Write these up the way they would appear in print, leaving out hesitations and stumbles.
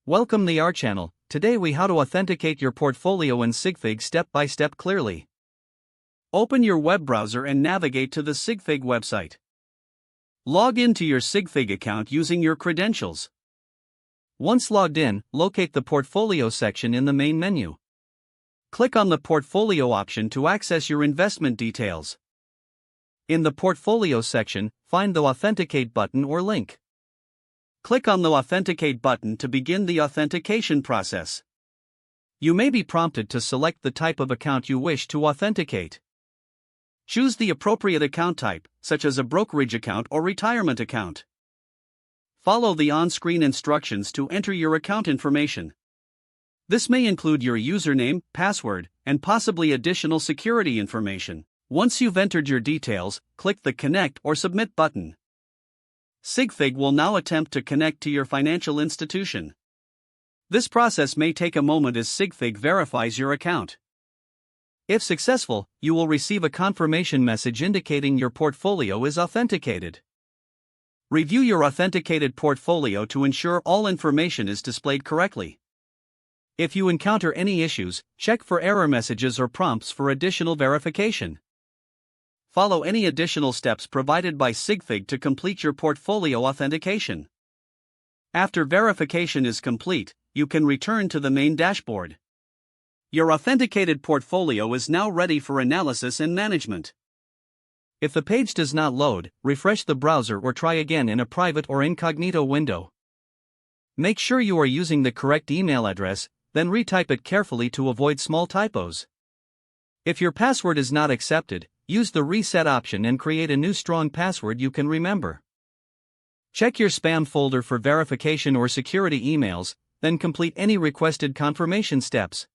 Welcome to our channel. Today we how to authenticate your portfolio in SigFig step by step clearly. Open your web browser and navigate to the SigFig website. Log into your SigFig account using your credentials. Once logged in, locate the portfolio section in the main menu. Click on the portfolio option to access your investment details. In the portfolio section, find the authenticate button or link. Click on the authenticate button to begin the authentication process. You may be prompted to select the type of account you wish to authenticate. Choose the appropriate account type, such as a brokerage account or retirement account. Follow the on-screen instructions to enter your account information. This may include your username, password, and possibly additional security information. Once you've entered your details, click the Connect or Submit button. SigFig will now attempt to connect to your financial institution. This process may take a moment as SigFig verifies your account. If successful, you will receive a confirmation message indicating your portfolio is authenticated. Review your authenticated portfolio to ensure all information is displayed correctly. If you encounter any issues, check for error messages or prompts for additional verification. Follow any additional steps provided by SigFig to complete your portfolio authentication. After verification is complete, you can return to the main dashboard. Your authenticated portfolio is now ready for analysis and management. If the page does not load, refresh the browser or try again in a private or incognito window. Make sure you are using the correct email address, then retype it carefully to avoid small typos. If your password is not accepted, use the reset option and create a new strong password you can remember. Check your spam folder for verification or security emails, then complete any requested confirmation steps.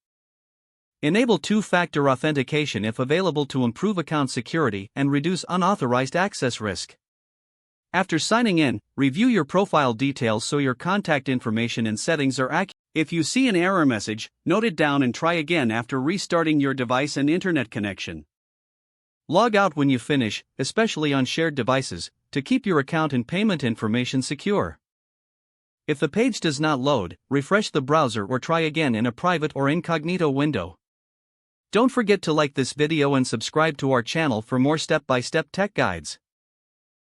Enable two-factor authentication if available to improve account security and reduce unauthorized access risk. After signing in, review your profile details so your contact information and settings are accurate. If you see an error message, note it down and try again after restarting your device and internet connection. Log out when you finish, especially on shared devices, to keep your account and payment information secure. If the page does not load, refresh the browser or try again in a private or incognito window. Don't forget to like this video and subscribe to our channel for more step-by-step tech guides.